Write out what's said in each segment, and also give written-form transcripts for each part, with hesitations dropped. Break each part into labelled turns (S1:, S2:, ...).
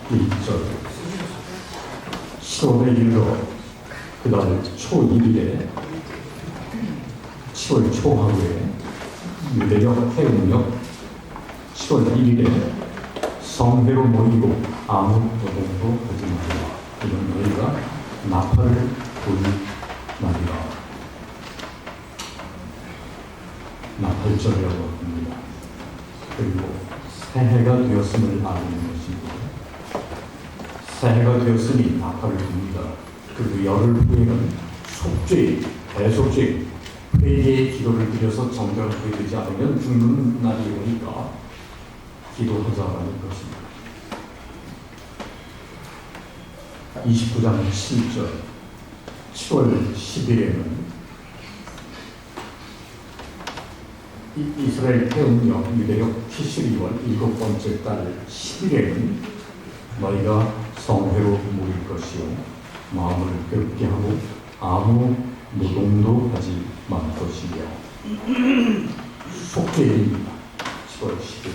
S1: 1절 10월에 이르러 그달 초 1일에 10월 초하루에 유대력 해운역 10월 1일에 성회로 모이고 아무 노동도 하지 말라. 이런 너희가 나팔을 불 날이라. 나팔절이라고 합니다. 그리고 새해가 되었음을 알리는 것입니다. 새해가 되었으니 나팔을 붑니다. 그리고 열흘 후에는 속죄, 대속죄, 회개의 기도를 드려서 정결하게 되지 않으면 죽는 날이 오니까 기도하자라는 것입니다. 29장 7절 10월 10일에는 이스라엘 태음력 유대력 키스리월 7번째 달 10일에는 너희가 성회로 모일 것이요 마음을 괴롭게 하고 아무 노동도 하지 말 것이며 속죄일입니다. 10월 10일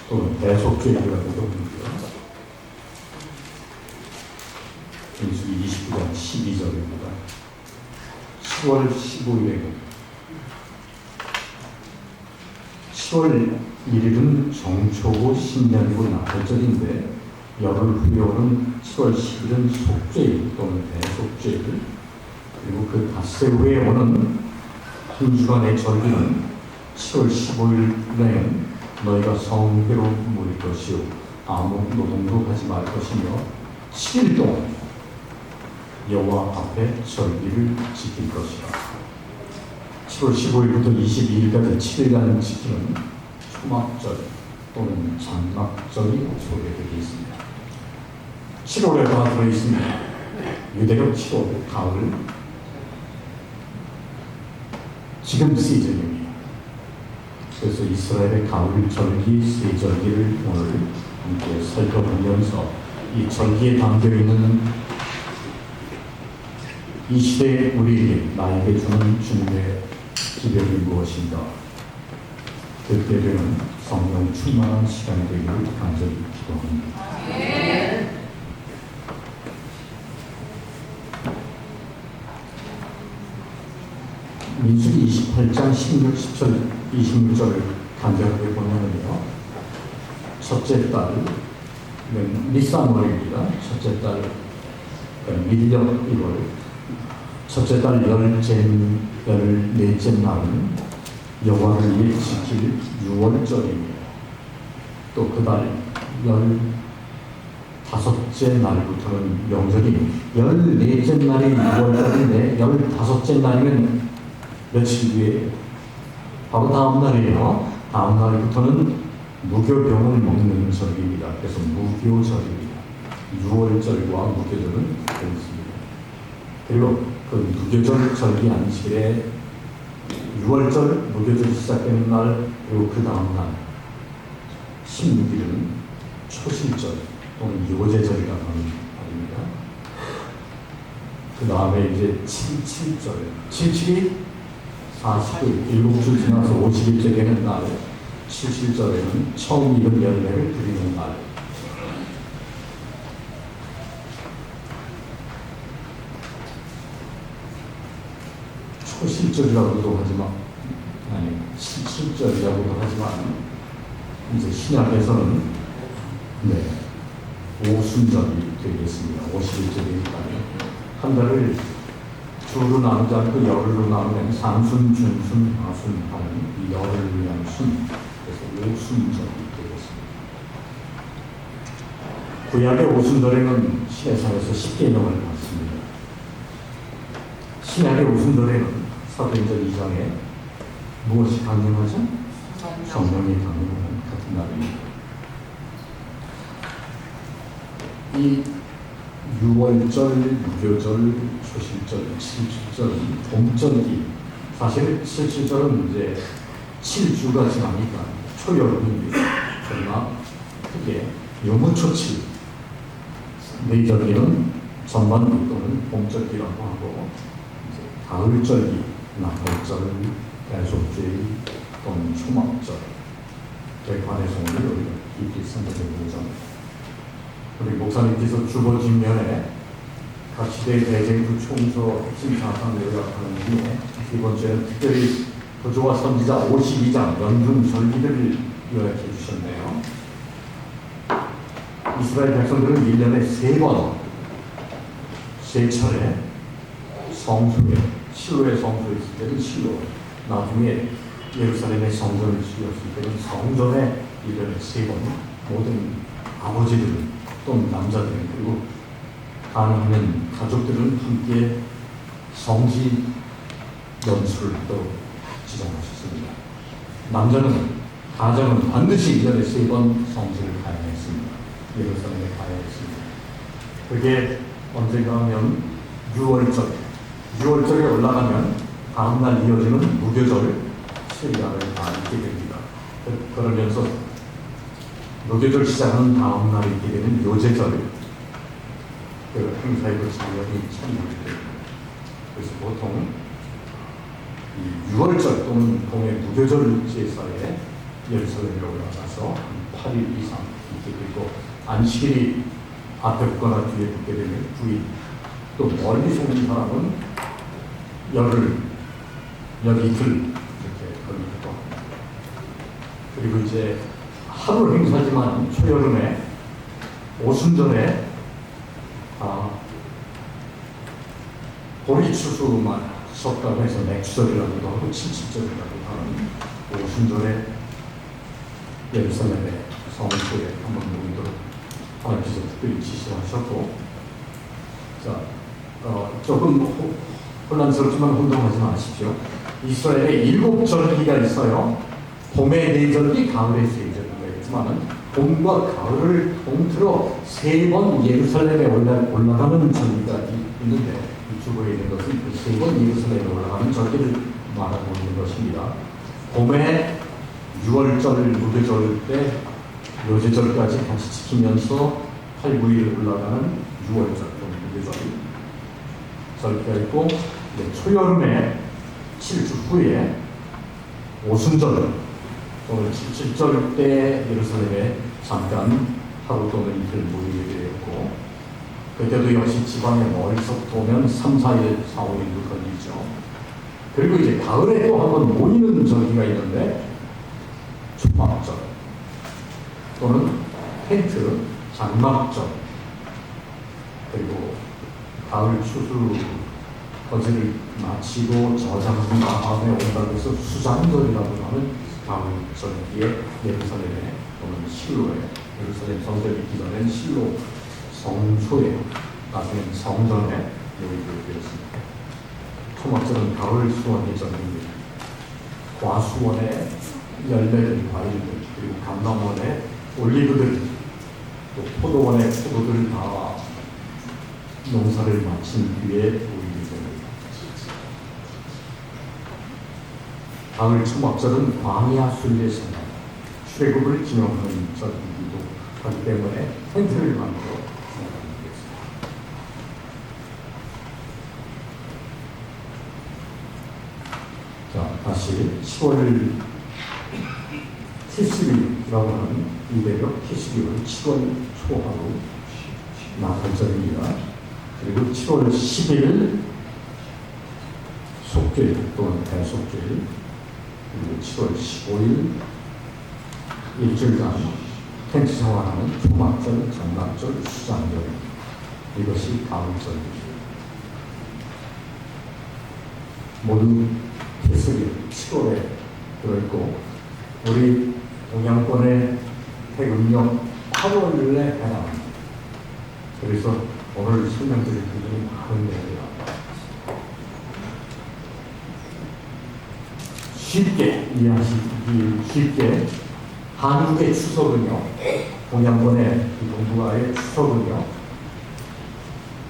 S1: 또는 대속죄일이라고도 합니다. 민수기 29장 12절입니다. 10월 15일에는 10월 1일은 정초고 신년이고 나팔절인데 열흘 후에 오는 10월 10일은 속죄일 또는 대속죄일, 그리고 그 닷새 후에 오는 한 주간의 절기는 10월 15일에는 너희가 성회로 모일 것이요 아무 노동도 하지 말 것이며 7일 동안 여호와 앞에 절기를 지킬 것이라. 10월 15일부터 22일까지 7일간 지키는 초막절 또는 장막절이 소개되어 있습니다. 7월에 다 들어있습니다. 유대력 7월, 가을. 지금 시즌입니다. 그래서 이스라엘의 가을 절기, 세 절기를 오늘 함께 살펴보면서 이 절기에 담겨있는 이 시대에 우리에게 나에게 주는 주님의 기별이 무엇인가, 그때 되는 성령 충만한 시간이 되기를 간절히 기도합니다. 민수기 28장 16, 17, 26절을 간절하게 보면요, 첫째 달은 니산월입니다. 첫째 달 밀력 1월, 첫째 달 열넷째 날은 여호와를 위해 지킬 6월절입니다. 또 그 달 15째 날부터는 명절입니다. 14째 날이 6월절인데 15째 날이면 며칠 뒤에 바로 다음 날이에요. 다음 날부터는 무교병을 먹는 절기입니다. 그래서 무교절입니다. 6월절과 무교절은 있습니다. 그리고 그 무교절 절기 안식일에 6월절 무교절 시작되는 날, 그리고 그 다음 날 16일은 초실절 또는 유오제절이라고 하는 날입니다. 그 다음에 이제 77절, 77이 40일, 7주 지나서 50일째 되는 날, 77절에는 처음 익은 열매를 드리는 날. 초실절이라고도 하지만, 아니, 77절이라고도 하지만, 이제 신약에서는, 오순절이 되겠습니다. 50일째 되니까요. 한 달을 주로 나누지 않고 열흘로 나누면 상순, 중순, 하순 하는 이 열흘을 위한 순, 그래서 오순절이 되겠습니다. 구약의 오순절에는 시내산에서 10계명을 받습니다. 신약의 오순절에는 사도행전 2장에 무엇이 강림하죠? 성령이 강림하는 같은 날입니다. 이 6월절, 무교절, 초실절, 77절은 봄절기. 사실 77절은 이제 7주가 지나니까 초여름입니다. 그러나 크게 요무초칠, 내절기는 전반기 또는 봄절기라고 하고, 이제 가을절기, 나팔절, 대속절 또는 초막절에 관해서 오늘 우리가 깊이 생각해 보자. 우리 목사님께서 주보 뒷면에 각 시대의 대쟁투 총서 핵심 사상을 요약하는 중에 이번 주에는 특별히 부조와 선지자 52장 연중 절기들을 요약해 주셨네요. 이스라엘 백성들은 1년에 3번, 3차례 성수에, 실로의 성소에 있을 때는 실로, 나중에 예루살렘의 성전을 지었을 때는 성전에 1년에 3번 모든 아버지들 또는 남자들 그리고 가능하면 가족들은 함께 성지 연수를 또 지정하셨습니다. 남자는 가정은 반드시 1년에 3번 성지를 가야 했습니다. 예루살렘에 가야 했습니다. 그게 언제가 하면 6월절에 올라가면 다음날 이어지는 무교절 세리아를 다 있게 됩니다. 그러면서 무교절 시작하는 다음날 있게 되는 요제절 그 행사에 그 장면이 참여하게 됩니다. 그래서 보통 이 6월절 또는 봄의 무교절 제사에 예루살렘에 올라가서 8일 이상 있게 되고 안식일이 앞에 붙거나 뒤에 붙게 되면 9일 또 멀리서 오는 사람은 열 이틀 이렇게 걸리기도 합니다. 그리고 이제 하루 행사지만 초여름에 오순절에 보리추수만 섰다고 해서 맥주절이라고도 하고 칠칠절이라고도 하는 오순절에 예루살렘의 성소에 한번 모이도록 하나님께서 특별히 지시하셨고, 자, 조금 혼란스럽지만 혼동하지 마십시오. 이스라엘에 7절기가 있어요. 봄의 4절기, 가을의 3절기가 있지만 봄과 가을을 통틀어 3번 예루살렘에 올라가는 절기가 있는데 이 주보에 있는 것은 그 3번 예루살렘에 올라가는 절기를 말하고 있는 것입니다. 봄에 6월절, 무교절 때 요제절까지 같이 지키면서 8, 9일 올라가는 6월절 또는 무교절 절기가 있고, 초여름에 7주 후에 오순절 또는 7절 때 예루살렘에 잠깐 하루 또는 이틀 모이게 되었고, 그때도 역시 지방에 멀리서부터 오면 3, 4일, 4, 5일도 걸리죠. 그리고 이제 가을에 또 한번 모이는 절기가 있는데 초막절 또는 텐트, 장막절, 그리고 가을 추수 거제를 마치고 저장한 다음에 온다고 해서 수장절이라고 하는 가을 절기에 예루살렘에 또는 실로에, 예루살렘 성전이 있기 전엔 실로 성소에, 나중에 성전에 모이게 되었습니다. 초막절은 가을 수원의 절기입니다. 과수원에 열매들, 과일들, 그리고 감람원에 올리브들, 또 포도원에 포도들 다 농사를 마친 뒤에 모이게 됩니다. 가을 초막절은 광야 순례 생활, 출애굽을 기념하는 절기이기도 하기 때문에 텐트를 만들어 생각하겠습니다. 자, 다시 10월 70일이라고 하는 이대로 70일 7월 초하루 나팔절입니다. 그리고 7월 10일 속죄일 또는 대속죄일, 그리고 7월 15일 일주일간 텐트 생활하는 초막절, 장막절, 수장절, 이것이 가을절입니다. 모두 태석일 7월에 들어있고 우리 동양권의 해금령 8월에 해당합니다. 그래서 오늘 설명드릴 부분이 많은 내용이다. 쉽게 이해하시기 쉽게 한국의 추석은요, 동양권의 동북아의 추석은요,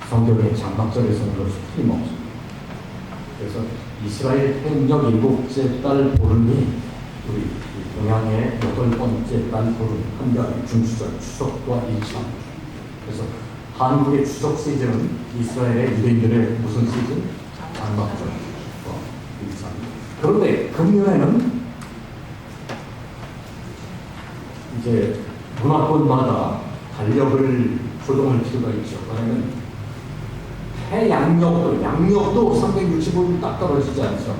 S1: 성경의 장막절에서는 것이 틀림없습니다. 그래서 이스라엘 행력 7째 달 보름이 우리 동양의 8번째 달 보름, 한가위, 중수절, 추석과 일치합니다. 그래서 한국의 추석 시즌은 이스라엘의 유대인들의 무슨 시즌? 장막절과 일치합니다. 그런데 금년에는 이제 문화권마다 달력을 조정할 필요가 있죠. 왜냐하면 양력도 365일 딱 떨어지지 않죠.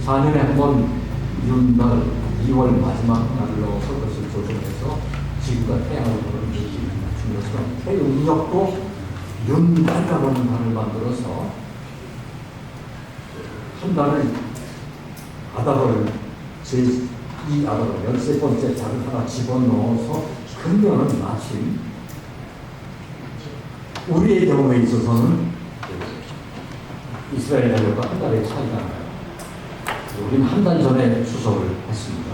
S1: 4년에 한 번 윤달 2월 마지막 날을 넣어서 그것을 조정해서 지구가 태양을 보는 일이 맞춘 것처럼 해음력도 윤달이라는 달을 만들어서 한 달을 아달을 이 아달을 13번째 달을 하나 집어넣어서 금년은 마침 우리의 경우에 있어서는 이스라엘 달력과 한 달의 차이가 나요. 우리는 한 달 전에 추석을 했습니다.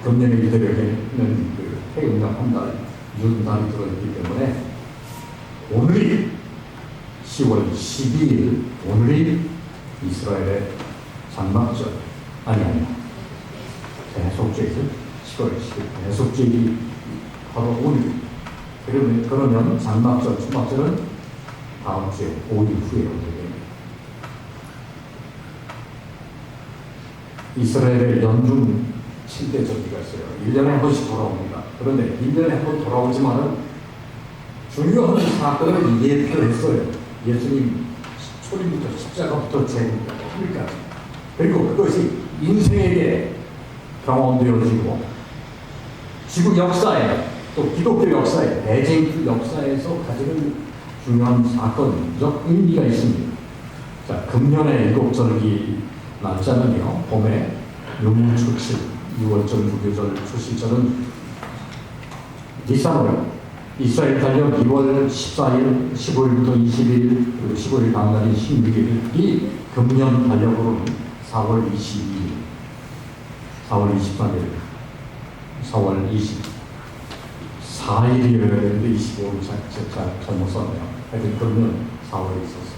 S1: 금년에 유대력에는 그 해음력 한 달, 윤달이 들어있기 때문에 오늘이 10월 12일, 오늘이 이스라엘의 장막절, 아니, 대속죄죠. 10월 10일, 대속죄일이 바로 오늘. 그러면 장막절, 초막절은 다음 주에 5일 후에 오게 됩니다. 이스라엘의 연중 7대 절기가 있어요. 1년에 한 번씩 돌아옵니다. 그런데 1년에 한 번 돌아오지만은 중요한 사건을 예표했어요. 예수님 초림부터 십자가부터 제국까지. 그리고 그것이 인생에게 경험되어지고 지구 역사에 또 기독교 역사에 대쟁주 역사에서 가지는 중요한 사건적 의미가 있습니다. 자, 금년의 일곱절기 날짜는요, 봄에 유무초칠, 6월절 무교절 초실절은 니산월, 이스라엘 달력 2월 14일, 15일부터 20일, 그리고 15일 다음 날인 16일이 금년 달력으로는 4월 22일, 4월 23일, 4월 24일이어야 되는데 25일 제가 잘못 썼네요. 하여튼 금년 4월에 있었어요.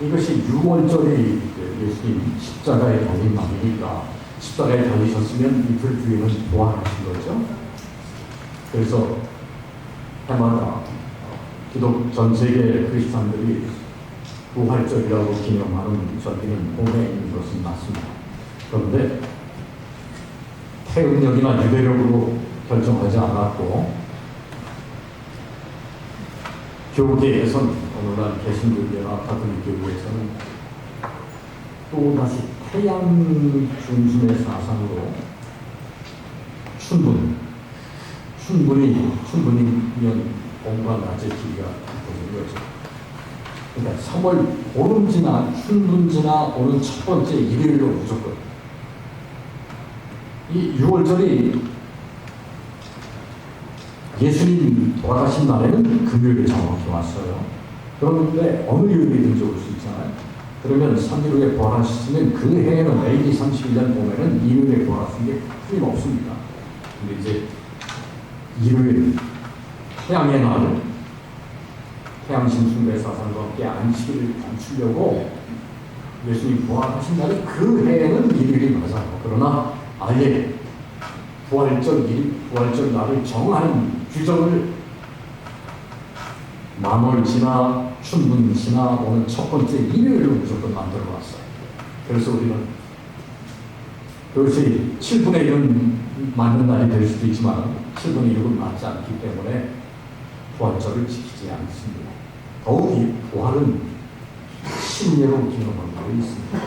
S1: 이것이 6월절이 예수님 십자가에 달린 날이니까 십자가에 달리셨으면 이틀 뒤에는 부활하신 거죠. 그래서 해마다 전 세계 크리스찬들이 부활절이라고 기념하는 절기는 봄에 있는 것은 맞습니다. 그런데 태음력이나 유대력으로 결정하지 않았고 교계에서는 오늘날 개신교계나 가톨릭 교회에서는 또다시 태양 중심의 사상으로 충분히면 봄과 낮의 길이가 되는 거죠. 그러니까 3월 보름지나 춘분지나 오는 첫 번째 일요일로 무조건 이 6월절이 예수님 돌아가신 날에는 금요일에 정확히 왔어요. 그런데 어느 요일이든지 올 수 있잖아요. 그러면 3일 후에 부활하셨으면 그 해에는 AD 31년 봄에는 일요일에 부활하신 게 틀림없습니다. 근데 이제 일요일 태양의 날, 태양신 숭배 사상과 함께 안식일을 감추려고 예수님 부활하신 날이 그 해에는 일요일이 맞아요. 그러나 아예 부활절 날을 정하는 규정을 만월지나 춘분지나 오는 첫 번째 일요일로 무조건 만들어 놨어요. 그래서 우리는 그것이 7분의 1은 맞는 날이 될 수도 있지만 7분의 1은 맞지 않기 때문에 부활절을 지키지 않습니다. 더욱이 부활은 신예로 기념하고 있습니다.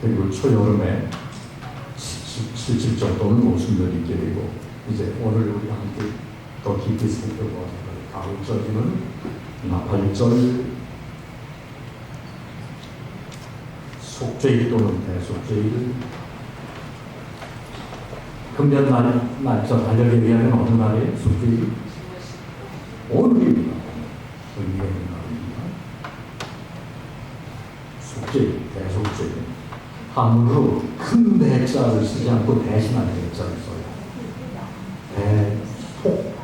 S1: 그리고 초여름에 7칠 정도는 오순절이 있게 되고 이제 오늘 우리 함께 더 깊이 살펴보는 가을절기는 나팔절, 속죄일 또는 대속죄일, 금년 날짜 달력에 의하면 어느 날이에요? 속죄일? 오늘입니다. 의미가 있는 날입니다. 속죄일, 대속죄일. 한문으로 큰 대자를 쓰지 않고 대신한 대자를 써요. 대속,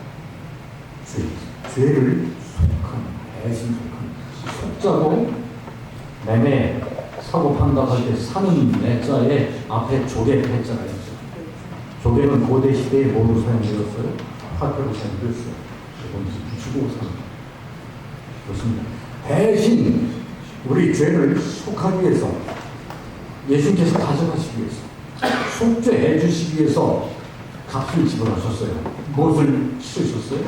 S1: 죄를 속한, 대신 속한. 속자고 매매, 사고 판단할 때 사는 내자에 앞에 조개 대자가 있죠. 조개는 고대 시대에 뭐로 사용되었어요? 화폐로 사용되었어요. 이건 붙이고 사는 그렇습니다. 대신 우리 죄를 속하기 위해서 예수님께서 가져가시기 위해서 속죄해 주시기 위해서 값을 지불하셨어요. 무엇을 치르셨어요?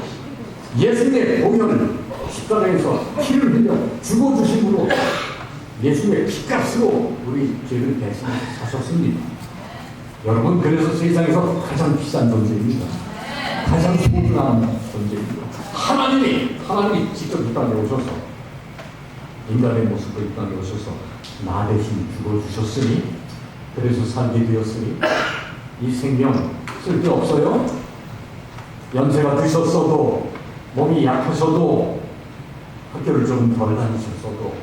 S1: 예수님의 보혈을 십자가에서 피를 흘려 죽어주심으로 예수님의 피값으로 우리 죄를 대신하셨습니다. 여러분, 그래서 세상에서 가장 비싼 존재입니다. 가장 소중한 존재입니다. 하나님이 직접 이 땅에 오셔서 인간의 모습으로 이 땅에 오셔서 나 대신 죽어주셨으니, 그래서 살게 되었으니 이 생명 쓸데없어요? 연세가 드셨어도, 몸이 약하셔도, 학교를 좀 덜 다니셨어도,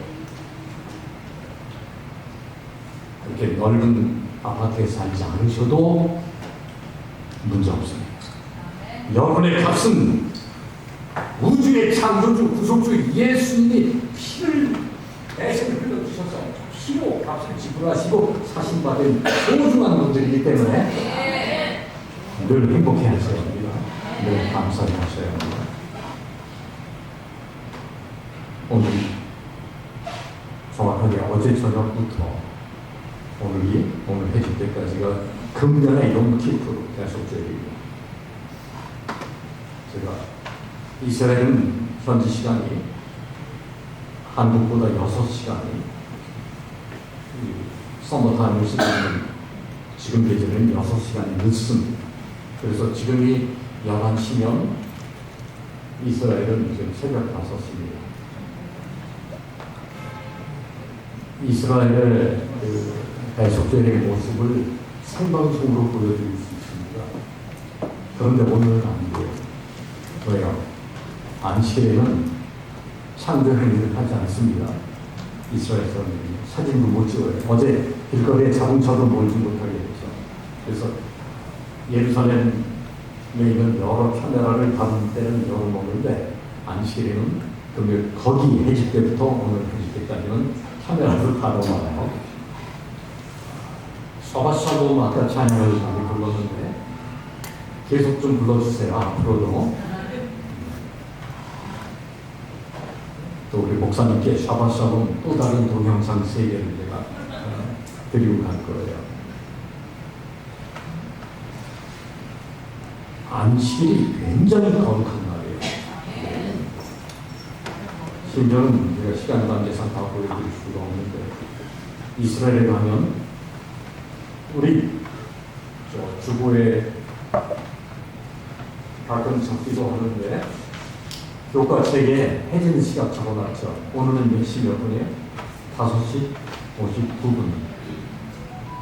S1: 이렇게 넓은 아파트에 살지 않으셔도 문제 없습니다. 여러분의 값은 우주의 창조주, 구속주 예수님이 피를 내신 흘려주셔서 피로 값을 지불하시고 사신받은 소중한 분들이기 때문에 늘 행복해 하셔야 합니다. 늘 감사해 하셔야 합니다. 오늘 정확하게 어제 저녁부터 오늘 해질 때까지가 금년의 용키프로 대속절입니다. 제가 이스라엘은 현지 시간이 한국보다 6시간이 서머타임을 쓰는 지금 계절은 6시간이 늦습니다. 그래서 지금이 11시면 이스라엘은 지금 새벽 5시입니다. 이스라엘의 대속절의 모습을 생방송으로 보여드릴 수 있습니다. 그런데 오늘은 안 돼요. 왜요? 안식일에는 창조 행위를 하지 않습니다. 이스라엘 사람들이 사진도 못 찍어요. 어제 길거리에 자동차도 몰지 못하게 했죠. 그래서 예루살렘에 있는 여러 카메라를 다른 때는 열어먹는데, 안식일에는 금요일 거기 해질 때부터 오늘 해질 때까지는 카메라를 다 넣어놔요. 샤바샤ሎም 아까 찬양을 많이 불렀는데 계속 좀 불러주세요. 앞으로도. 또 우리 목사님께 샤바샤롬 또 다른 동영상 3개를 제가 드리고 갈 거예요. 안식일이 굉장히 거룩한 날이에요. 심지어는 제가 시간 관계상 다 보여드릴 수가 없는데, 이스라엘에 가면 우리 주보에 가끔 적기도 하는데 교과책에 해지는 시각 적어놨죠. 오늘은 몇 시 몇 분이에요? 5시 59분.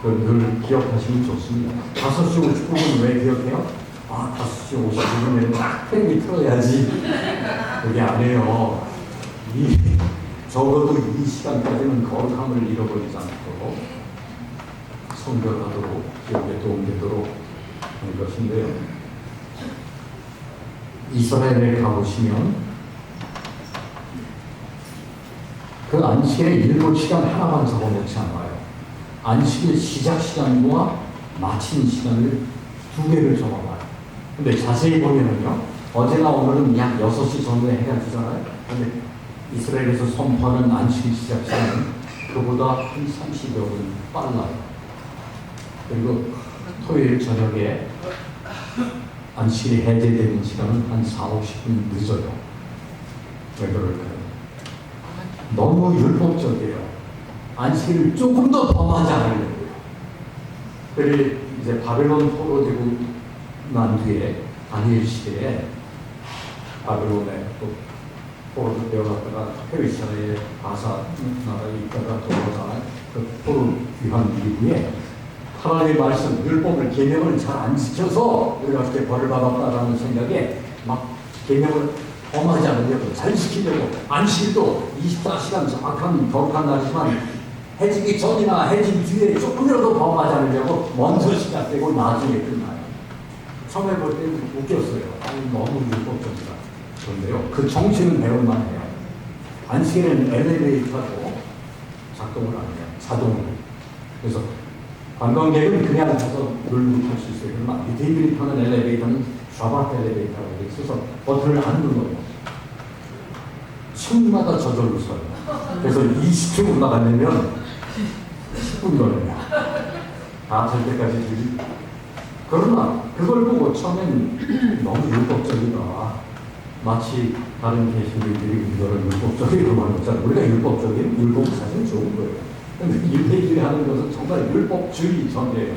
S1: 늘 기억하시면 좋습니다. 5시 59분 왜 기억해요? 5시 59분에는 팽이 틀어야지. 그게 아니에요. 적어도 이 시간까지는 거룩함을 잃어버리지 않도록 성별하도록 기억에 도움되도록 하는 것인데요. 이스라엘에 가보시면 그 안식일에 일곱 시간 하나만 적어놓지 않아요. 안식일 시작 시간과 마치는 시간을 2개를 적어놔요. 근데 자세히 보면은요, 어제나 오늘은 약 6시 전후에 해가 지잖아요. 근데 이스라엘에서 선포하는 안식일 시작 시간은 그보다 한 30여 분 빨라요. 그리고 토요일 저녁에 안식일이 해제되는 시간은 한 4, 50분 늦어요. 왜 그럴까요? 너무 율법적이에요. 안식일을 조금 더 범하지 않으려고요. 그리고 이제 바벨론 포로되고 난 뒤에 다니엘 시대에 바벨론에 또 포로로 되어갔다가 페르시아의 바사 나라에 있다가 돌아오잖아요. 그 포로 귀환 이후에 하나님의 말씀, 율법을, 계명을 잘 안 지켜서 우리가 그렇게 벌을 받았다라는 생각에 막 계명을 범하지 않으려고, 잘 지키려고, 안식일도 24시간 정확한 거룩한 날이지만 해지기 전이나 해지기 뒤에 조금이라도 범하지 않으려고 먼저 시작되고 나중에 끝나요. 처음에 볼 때는 웃겼어요. 아니, 너무 율법적이다. 그런데요, 그 정신은 배울만 해요. 안식일에는 엘리베이터도 작동을 안 해요. 자동으로. 그래서 관광객은 그냥 가서 놀고 탈 수 있어요. 그러나 유대인들이 타는 엘리베이터는 샤바트 엘리베이터라고 있어서 버튼을 안 눌러요. 층마다 저절로 서요. 그래서 20층 올라가려면 10분 걸려요. 다 될 때까지 주지. 그러나 그걸 보고 처음엔 너무 율법적이다. 마치 다른 개신교들이 이거를 율법적이라고 하는 거잖아요. 우리가 율법적인 율법은 사실 좋은 거예요. 근데 유대인들이 하는 것은 정말 율법주의 전제예요.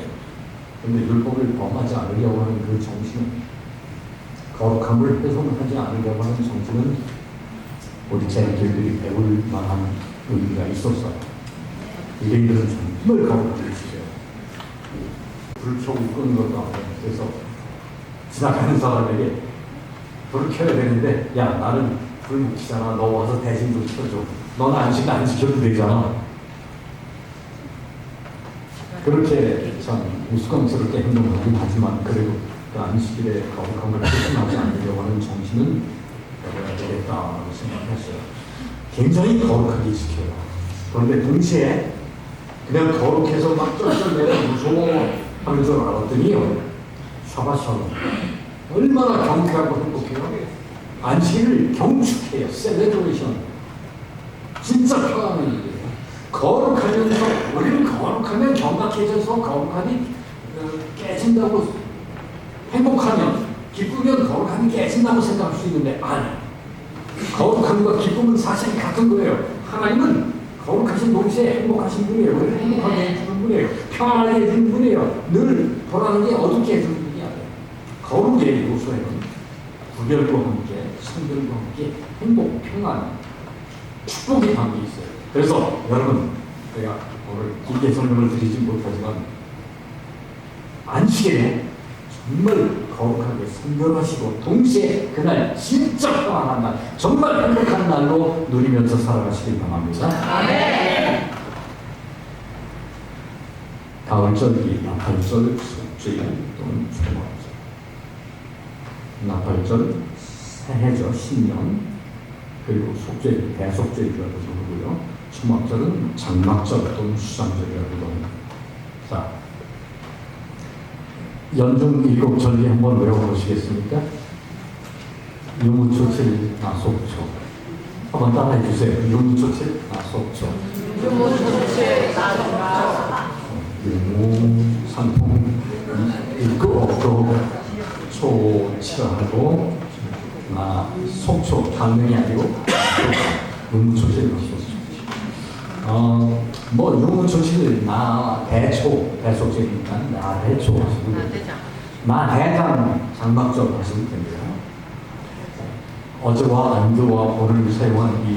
S1: 근데 율법을 범하지 않으려고 하는 그 정신은, 거룩함을 훼손하지 않으려고 하는 정신은 우리 제자들이 배울 만한 의미가 있었어요. 유대인들은 정말 거룩하게 지켜요. 불켜고 끄는 것도 안 돼요. 그래서 지나가는 사람에게 불을 켜야 되는데, 야, 나는 불 못 켜잖아. 너 와서 대신 불 켜줘. 너는 안식 안 지켜도 되잖아. 그렇게 참 우스꽝스럽게 행동하긴 하지만, 그래도 그 안식일에 거룩함을 훼손하지 않으려고 하는 정신은 배워야 되겠다고 생각했어요. 굉장히 거룩하게 지켜요. 그런데 동시에 그냥 거룩해서 막 쩔쩔매고 무서워 하는 줄 알았더니요, 샤바샬롬, 얼마나 경쾌하고 행복해요. 안식일을 경축해요. 셀레브레이션. 진짜 편안한 일이에요. 거룩하면서, 우리는 거룩하면 경각해져서 거룩함이 깨진다고, 행복하면, 기쁘면 거룩함이 깨진다고 생각할 수 있는데, 아니, 거룩함과 기쁨은 사실 같은 거예요. 하나님은 거룩하신 동시에 행복하신 분이에요. 우리를 행복하게 해주는 분이에요. 평안하게 해주는 분이에요. 늘 불안하게 어둡게 해주는 분이 아니에요. 거룩의 요소에는 구별과 함께, 성별과 함께 행복, 평안, 축복이 담겨 있어요. 그래서 여러분, 제가 오늘 길게 설명을 드리지 못하지만, 안식일에 정말 거룩하게 성결하시고 동시에 그날 진짜 평안한 날, 정말 행복한 날로 누리면서 살아가시길 바랍니다. 가을절, 나팔절, 속죄일 또는 초막절. 나팔절, 새해절, 신년, 그리고 속죄일, 대속죄일이라고 부르고요. 초막절은 장막절 또는 수장절이라고 합니다. 자, 연중 7절기 한번 외워보시겠습니까? 유무초칠 나속초. 한번 따라해 주세요. 유무초칠 나속초.
S2: 유무초칠 나속초.
S1: 유무, 산통, 일거 없고, 초칠하고, 속초, 강릉이 아니고, 유무초칠 나속초. 유무초칠 대속제니까 나대초 하시면 됩니다. 나대장 장막절 하시면 됩니다. 어제와 안교와 오늘 사용한 이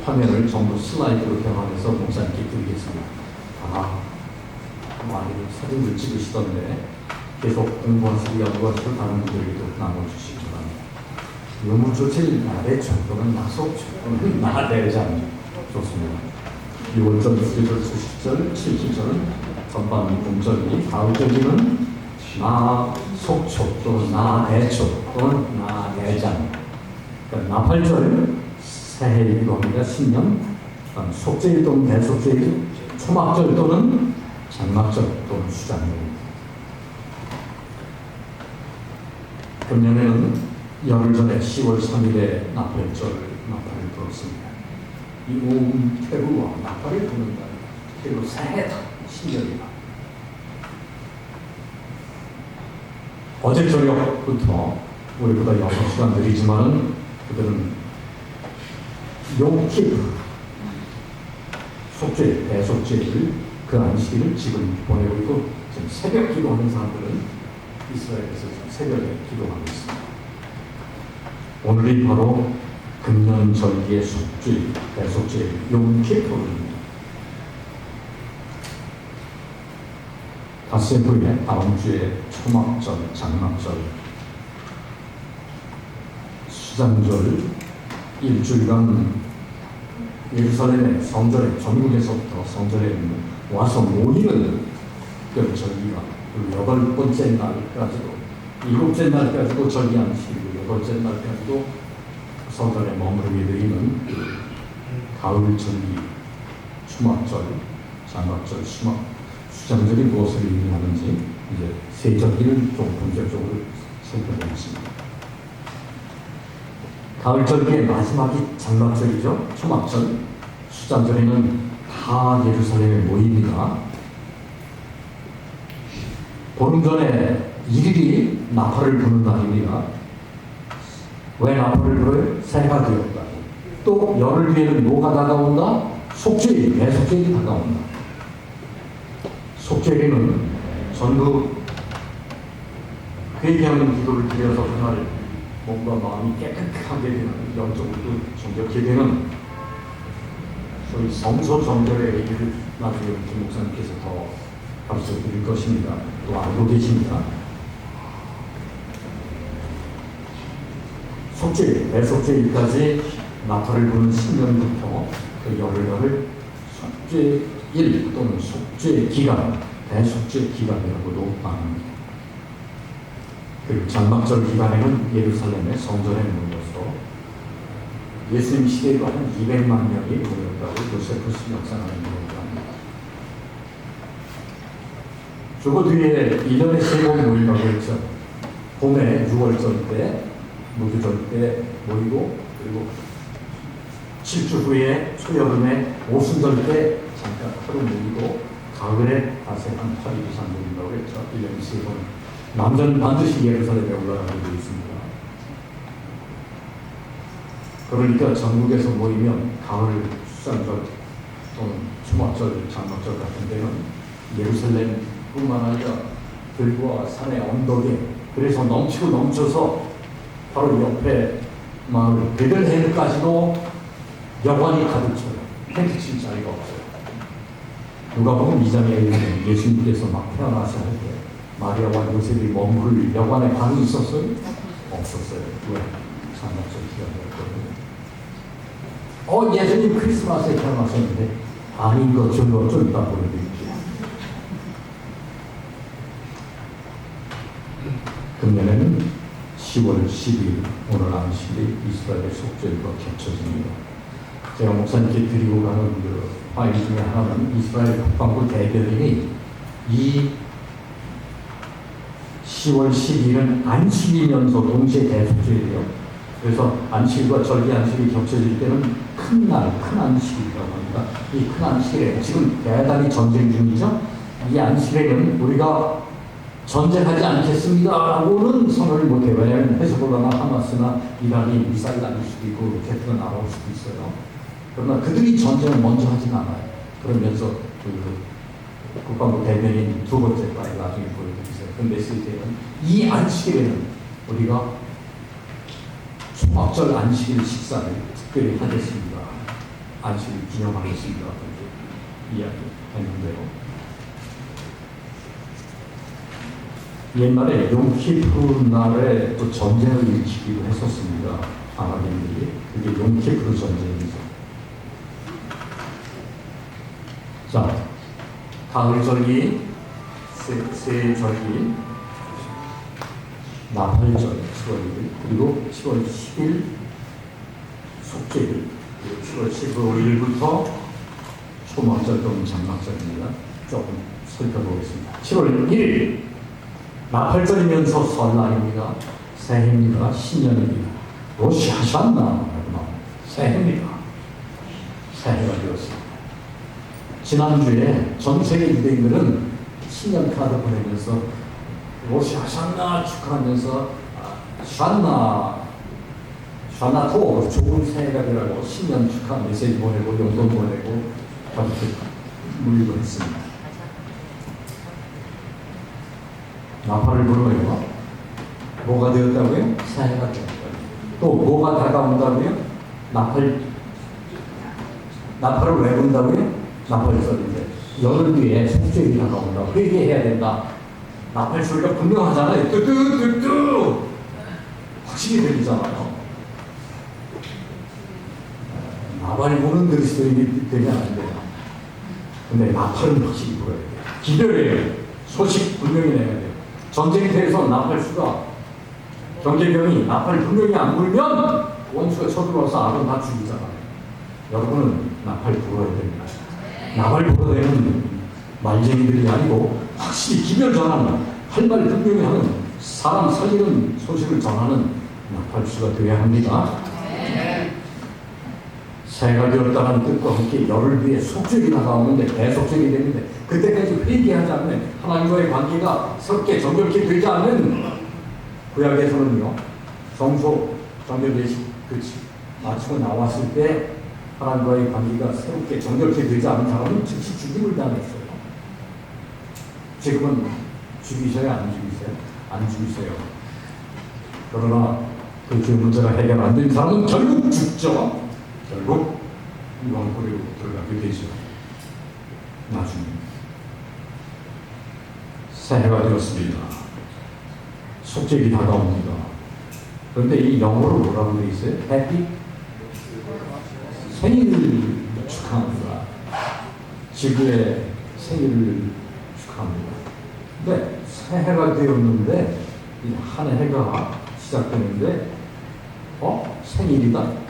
S1: 화면을 전부 슬라이드로 변환해서 목사님께 드리겠습니다. 많이 사진을 찍으시던데 계속 공부하시고 연구하시고 다른 분들에게도 나눠주시기 바랍니다. 유무초칠 나대초 또는 나속초 또는 나대장 좋습니다. 6월절, 6계절, 70절, 70절은 전반 공절이, 가을절기는 나속초 또는 나대초 또는 나대장. 그러니까 나팔절, 새해이기도 합니다. 신년, 속죄일 또는 대속죄일, 초막절 또는 장막절 또는 수장절입니다. 금년에는 열흘 전에 10월 3일에 나팔절, 나팔을 불었습니다. 이 온 태루와 나팔을 부는 날, 그리고 새해다, 신년이다. 어제 저녁부터 우리보다 6시간 느리지만은 그들은 용키프, 속죄일, 대속죄일, 그 안식일을 지금 보내고 있고, 지금 새벽 기도하는 사람들은 이스라엘에서 지금 새벽에 기도하고 있습니다. 오늘이 바로 금년 절기의 속죄일, 대속죄일, 용키프입니다. 닷새 후에 다음 주에 초막절, 장막절, 수장절, 일주일간 예루살렘의 성전에, 전국에서부터 성전에 와서 모이는 특별 절기가, 그리고 8번째 날까지도, 7째 날까지도 절기 안식이고 8째 날까지도 성전에 머무르게 되는 가을 절기, 초막절, 장막절, 수장절이 무엇을 의미하는지 이제 세 절기를 좀 본격적으로 살펴보겠습니다. 가을 절기의 마지막이 장막절이죠. 초막절, 수장절에는 다 예루살렘에 모입니다. 보름 전에 1일이 나팔을 부는 날입니다. 왜 나팔을 불어요? 새해가 되었다. 또 열흘 뒤에는 뭐가 다가온다? 속죄일, 대속죄일이 다가온다. 속죄일은 전부 회개하는 기도를 드려서 그날 몸과 마음이 깨끗하게 되는, 영적으로도 정결하게 되는 소위 성소 정결의 얘기를 나중에 김 목사님께서 더 가르쳐 드릴 것입니다. 또 알고 계십니다. 속죄일, 대속죄일까지 나팔을 부는 신년부터 그 열흘간을 속죄일 또는 속죄기간, 대속죄기간이라고도 말합니다. 그리고 장막절 기간에는 예루살렘의 성전에 모여서 예수님 시대에도 한 200만 명이 모였다고 요세푸스 역사가는 얘기를 합니다. 주고 뒤에 1년에 3번 모인다고 했죠. 봄에 6월절 때, 무교절 때 모이고, 그리고 7주 후에 초여름에 오순절 때 잠깐 하루 모이고, 가을에 다시 한 8일 이상 모인다고 했죠. 1년에 3번. 남자는 반드시 예루살렘에 올라가게 되어 있습니다. 그러니까 전국에서 모이면 가을 수산절 또는 초막절, 장막절 같은 데는 예루살렘뿐만 아니라 들과 산의 언덕에, 그래서 넘치고 넘쳐서 바로 옆에 마을 베들레헴까지도 여관이 가득 차요. 텐트 칠 자리가 없어요. 누가복음 2장에 의하면 예수님께서 막 태어나서 할 때 마리아와 요셉이 머무를 여관에 방이 있었어요? 없었어요. 왜? 장막절 기간이었거든요. 예수님 크리스마스에 태어나셨는데 아닌 것 좀 이따 보여드릴게요. 금년에는 10월 10일 오늘 안식일이 이스라엘의 속죄일과 겹쳐집니다. 제가 목사님께 드리고 가는 그 파일 중에 하나는 이스라엘 국방부 대변인이 이 10월 10일은 안식이면서 동시에 대속죄예요. 그래서 안식일과 절기 안식이 겹쳐질 때는 큰 날, 큰 안식이라고 합니다. 이 큰 안식일에 지금 대단히 전쟁 중이죠. 이 안식일에는 우리가 전쟁하지 않겠습니다라고는 선언을 못해요. 왜냐하면 헤즈볼라나 하마스나 이란이 미사일 날릴 수도 있고 로켓을 날아올 수도 있어요. 그러나 그들이 전쟁을 먼저 하진 않아요. 그러면서 국방부 대변인 두 번째 파일 나중에 보여드리세요. 그 메시지에는 이 안식일에는 우리가 초막절 안식일 식사를 특별히 하겠습니다. 안식일 기념하겠습니다. 이렇게 이야기했는데요. 옛날에 용키프르 날에 또 전쟁을 일으키기도 했었습니다. 아랍인들이. 그게 용키프르 전쟁이죠. 자, 가을절기, 새절기, 나팔절 7월 1일, 그리고 7월 10일 속죄일, 그리고 7월 15일부터 초막절 또는 장막절입니다. 조금 살펴보겠습니다. 7월 1일 나팔절이면서 설날입니다. 새해입니다. 신년입니다. 로시 하셨나? 새해입니다. 새해가 되었습니다. 지난주에 전 세계 유대인들은 신년 카드 보내면서 로시 하셨나 축하하면서 샤나토 좋은 새해가 되라고 신년 축하 메시지 보내고 용돈 보내고 가족들 물리고 했습니다. 나팔을 불어요. 뭐가 되었다고요? 새해가 되었다고요. 또 뭐가 다가온다고요? 나팔을 왜 분다고요? 나팔절인데 열흘 뒤에 속죄일이 다가온다. 회개해야 된다. 나팔 소리가 분명하잖아요. 뚜뚜뚜뚜 확실히 들리잖아요. 나팔 부는 그리스도인이 되면 안 돼요. 근데 나팔은 확실히 불어야 돼요. 기별해요. 소식 분명히 내야 돼요. 전쟁터에서 나팔수가 경계병이 나팔 분명히 안 불면 원수가 쳐들어와서 아론 다 죽이잖아요. 여러분은 나팔 불어야 됩니다. 나팔 불어대는 말쟁이들이 아니고 확실히 기별 전하는 할 말 분명히 하는 사람 살리는 소식을 전하는 나팔수가 되어야 합니다. 새해가 되었다는 뜻과 함께 열흘 뒤에 속죄기 다가오는데 대속죄기 되는데 그때까지 회개하지 않으면 하나님과의 관계가 새롭게 정결케 되지 않는 구약에서는요 성소 정결 예식 그치 마치고 나왔을 때 하나님과의 관계가 새롭게 정결케 되지 않은 사람은 즉시 죽임을 당했어요. 지금은 죽이세요? 안 죽이세요? 안 죽이세요. 그러나 그 죄 문제가 해결 안 된 사람은 결국 죽죠. 결국 유황불에 들어가게 되죠. 나중에 새해가 되었습니다. 속죄기 다가옵니다. 그런데 이 영어로 뭐라고 되어 있어요? 해피 생일을 축하합니다. 지구의 생일을 축하합니다. 근데 새해가 되었는데 이 한 해가 시작되는데 생일이다.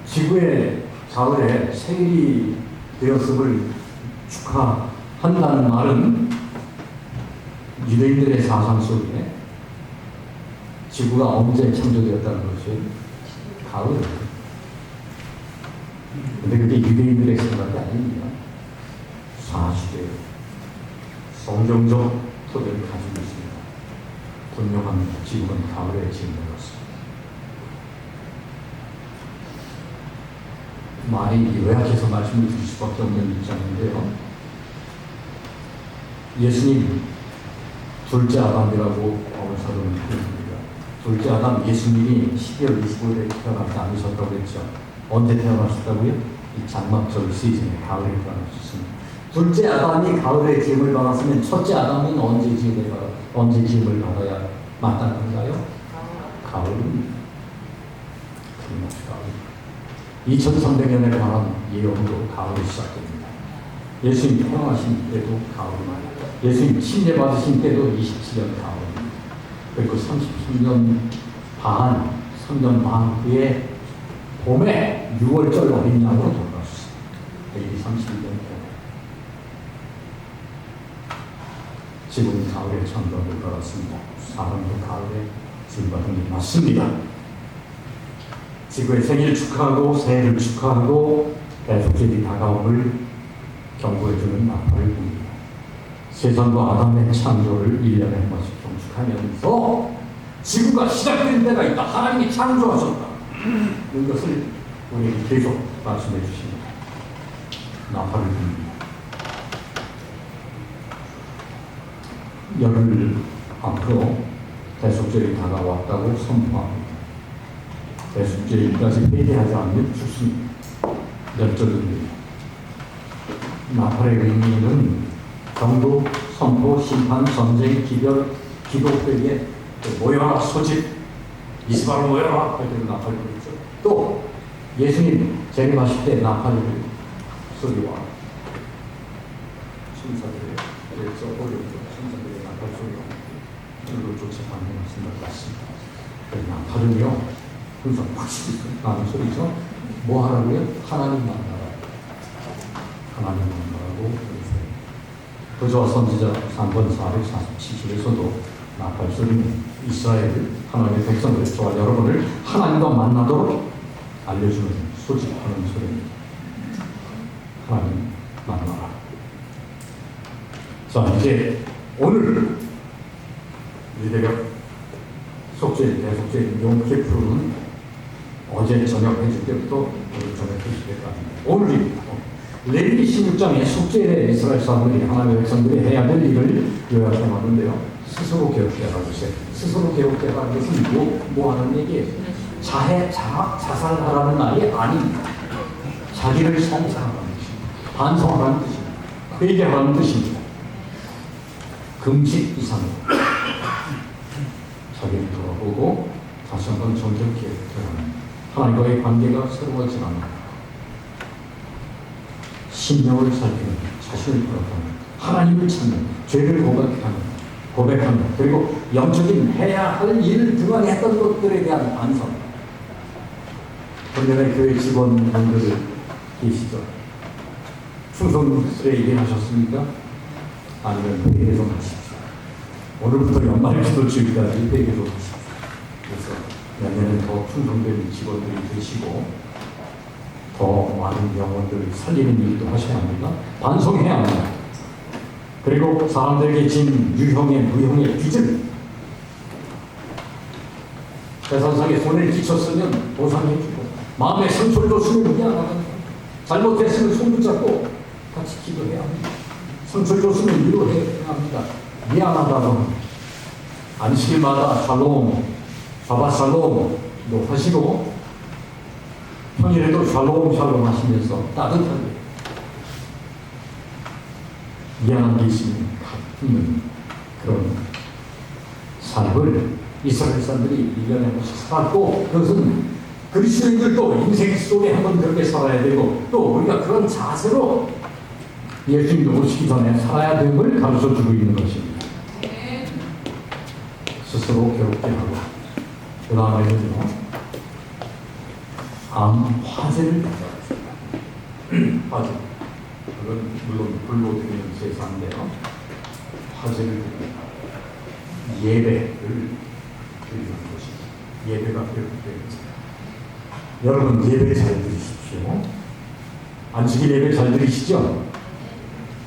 S1: 지구의 가을에 생일이 되었음을 축하한다는 말은 유대인들의 사상 속에 지구가 언제 창조되었다는 것이 가을. 근데 그게 유대인들의 생각이 아닙니다. 사실이에요. 성경적 토대를 가지고 있습니다. 분명합니다. 지구는 가을에 지어졌습니다. 많이 요약해서 말씀을 드릴 수밖에 없는 입장인데요. 예수님 둘째 아담이라고 바울 사도는 표현합니다. 둘째 아담 예수님이 12월 25일에 태어나지 않으셨다고 했죠. 언제 태어나셨다고요? 이 장막절 시즌에 가을에 태어나셨습니다. 둘째 아담이 가을에 지음을 받았으면 첫째 아담은 언제 지음을 받아야 마땅한가요? 가을은 그렇죠. 가을. 2300년에 관한 예언도 가을에 시작됩니다. 예수님 태어나신 때도 가을입니다. 예수님 침례 받으신 때도 27년 가을입니다. 그리고 33년 반, 3년 반 후에 봄에 6월절 어린 양으로 돌아가셨습니다. AD 31년 봄. 지금은 가을에 천국을 받았습니다. 사람도 가을에 지음받은 게 맞습니다. 지구의 생일 축하하고 새해를 축하하고 대속죄기 다가옴을 경고해주는 나팔을 붑니다. 세상과 아담의 창조를 1년에 한 번씩 경축하면서 지구가 시작된 때가 있다. 하나님이 창조하셨다. 이것을 우리에게 계속 말씀해 주십니다. 나팔을 붑니다. 열흘 앞으로 대속죄일이 다가왔다고 선포합니다. 대속죄일까지 회개하지 않으면 죽습니다. 멸절됩니다. 나팔의 의미는 경고, 선포, 심판, 전쟁, 기별, 기독교에 모여라, 소집, 이스라엘 모여라 할 때는 나팔을 부르죠. 또 예수님 재림하실 때 나팔 소리와 천사들의 그래서 어려운죠. 천사들의 나팔 소리와 눈으로 쫓아가는 말씀을 같습니다. 나팔은요 항상 확실히 나는 소리죠. 뭐 하라고요? 하나님 만나라. 하나님 만나라고 그저와 선지자 3번 447쪽에서도 나팔 소리는 이스라엘 하나님의 백성들 저와 여러분을 하나님과 만나도록 알려주는 소집하는 소리입니다. 하나님 만나라. 자 이제 오늘 유대력 속죄 대속죄 용키푸르는 어제 저녁 해줄 때부터 오늘 저녁 해줄 때까지입니다. 오늘입니다. 레위기 16장에 속죄의 이스라엘 사람들이 하나님의 백성들이 해야 될 일을 요약해 놨는데요. 스스로 개혁해라 주세요. 스스로 개혁해라는 것은 뭐 하는 얘기예요? 자살하라는 말이 아닙니다. 자기를 성찰하라는 뜻입니다. 반성하라는 뜻입니다. 회개하라는 뜻입니다. 금식 이상입니다. 자기를 돌아보고 다시 한번 정결케 되는 하나님과의 관계가 새로워지지 않는 신령을 살피는 자신을 돌아보는 하나님을 찾는 죄를 고백하는 그리고 영적인 해야 할 일을 그동안 했던 것들에 대한 반성. 본연의 교회 직원분들 계시죠? 충성스레 일하셨습니까? 아니면 회개해서 하십시오. 오늘부터 연말 기도 주기까지 회개해서 하십시오. 그래서 내년엔 더 충성된 직원들이 되시고 더 많은 영혼들을 살리는 일도 하셔야 합니다. 반성해야 합니다. 그리고 사람들에게 진 유형의 무형의 빚을 세상상에 손해를 끼쳤으면 보상해주고 마음에 상처를 줬으면 미안하다. 잘못했으면 손 붙잡고 같이 기도해야 합니다. 상처를 줬으면 위로해야 합니다. 미안하다고 안식일마다 샬롬, 샤바샬롬도 하시고 평일에도 샬롬 샬롬 하시면서 따뜻하게 미안한 게 있으면 갚는 그런 삶을 이스라엘 사람들이 1년에 한 번씩 살았고, 그것은 그리스도인들도 인생 속에 한번 그렇게 살아야 되고, 또 우리가 그런 자세로 예수님도 오시기 전에 살아야 됨을 가르쳐주고 있는 것입니다. 스스로 괴롭게 하고, 그 다음에는요, 암 화제를 가져왔습니다. 화제. 그건 물론 불로 드리는 제사인데요. 화제를 드립니다. 예배를 드리는 것입니다. 예배가 배우됩니다. 여러분 예배 잘 드리십시오. 안식일 예배 잘 드리시죠?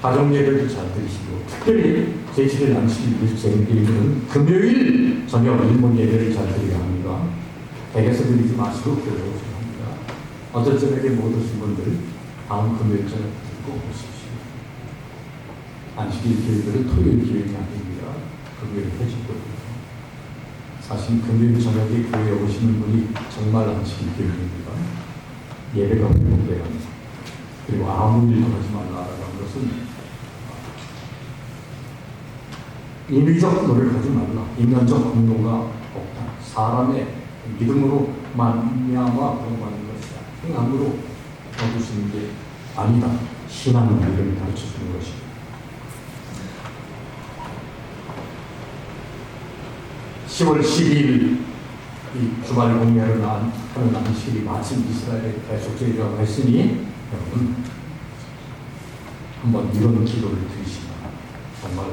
S1: 가정 예배도 잘 드리시고, 특별히 제7일 안식일 일주일은 금요일 저녁 일본 예배를 잘 드려야 합니다. 댁에서 드리지 마시고 교회에 오셔야 합니다. 어쩔 저녁에 못 오신 분들 다음 금요일 저녁 꼭 오십시오. 안식일 교회들은 토요일 교회가 아닙니다. 금요일 해주거든요. 사실 금요일 저녁에 교회에 오시는 분이 정말 안식일 교회입니다. 예배가 회복돼야 합니다. 그리고 아무 일도 하지 말라라는 것은 인위적 노력하지 말라. 인간적 공로가 없다. 사람의 믿음으로 말미암아 구원받는 것이다. 행함으로 얻으시는 게 아니다. 신앙의 믿음을 가르쳐주는 것입니다. 10월 12일 이 주말 공연을 하는 안식일이 마침 이스라엘의 대속제라고 했으니 여러분 한번 이런 기도를 드리시면 정말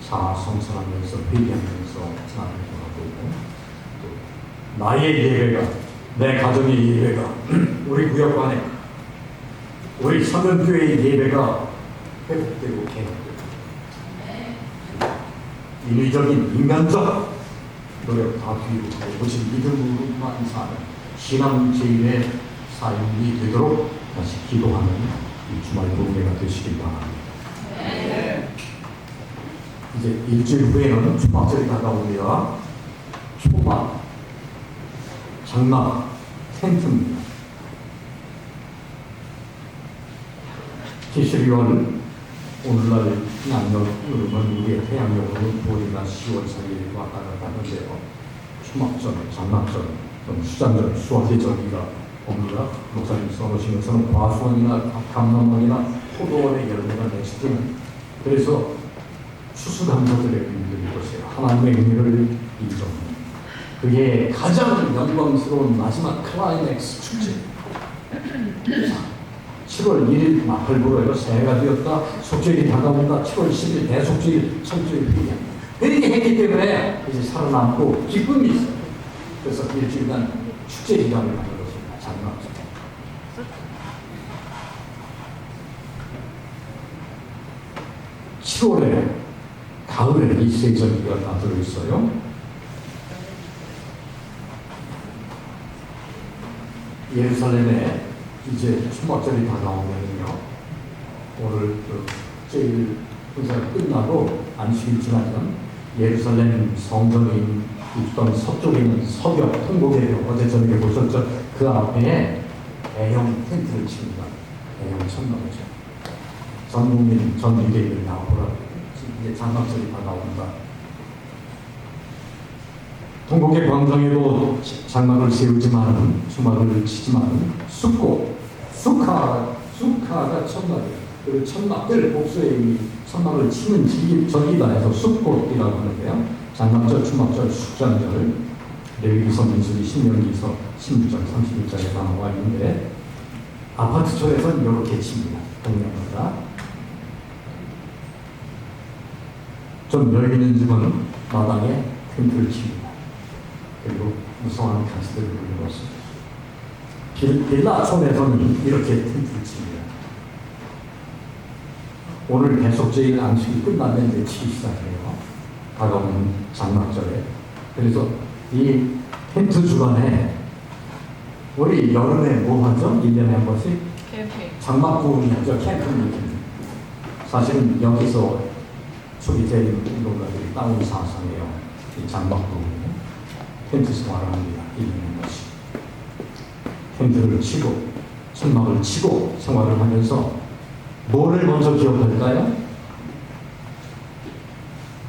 S1: 자아성찰하면서 회개하면서 나를 돌아보고, 또 나의 예배가, 내 가정의 예배가, 우리 구역 안에 우리 사면교회의 예배가 회복되고 개혁되고, 인위적인 인간적 노력 다 뒤로 하고 오직 믿음으로만 사는 신앙제일의 삶이 되도록 다시 기도하는 이 주말 공예가 되시길 바랍니다. 이제 일주일 후에는 초막절이 다가옵니다. 초막, 장막, 텐트입니다. 티슈리얼 오늘날 양력으로는 우리의 태양력으로는 9월이나 10월 사이에 왔다 갔다 하는데요. 초막절, 장막절, 수장절, 수화제절기가 옵니다. 목사님 써놓으신 것처럼 과수원이나 감람원이나 포도원의 열매가 맺을 때는, 그래서 추수감사절의 의미를 보세요. 하나님의 의미를 인정합니다. 그게 가장 영광스러운 마지막 클라이맥스 축제. 7월 1일 나팔 불어요. 새해가 되었다. 속죄일이 다가온다. 7월 10일 대속죄일, 천주일 회개합니다. 회개했기 때문에 이제 살아남고 기쁨이 있어요. 그래서 일주일간 축제 기간을 가는 것입니다. 장막절. 7월에 가을에 이 세절기가 다 들어있어요. 예루살렘에 이제 초막절이 다가오면요, 오늘 제일 행사가 끝나고 안식일 지나면 예루살렘 성전에 있던 서쪽에 있는 서벽 통곡의 어제 저녁에 보셨죠? 그 앞에 대형 텐트를 칩니다. 대형 천막이죠. 전 국민, 전 유대인들이 나오더라고요. 이제 장막절이 다가온다. 통곡의 광장에도 장막을 세우지만, 수막을 치지만, 수카가 천막이에요. 그 천막들 복수의 의미, 천막을 치는 절기다 해서 숫꽃이라고 하는데요. 장막절, 추막절, 숙장절, 레위기서, 민수기, 신명기서 16절, 31절에 다 나와 있는데, 아파트촌에서는 이렇게 칩니다. 동네마다. 좀 여유 있는 집은 마당에 텐트를 칩니다. 그리고 무성한 가스들을 불러놓습니다. 빌라촌에서는 이렇게 텐트를 칩니다. 오늘 대속제일 안식이 끝나면 이제 치기 시작해요. 다가오는 장막절에. 그래서 이 텐트 주변에 우리 여름에 뭐 하죠? 1년에 한 번씩?
S2: 캠핑.
S1: 장막구운이 하죠. 캠핑. 사실은 여기서 초기 제일 운동가들이 따온 사상이에요. 이 장막구운 텐트 생활을 합니다. 1년에 한 번씩. 텐트를 치고 천막을 치고 생활을 하면서 뭐를 먼저 기억할까요?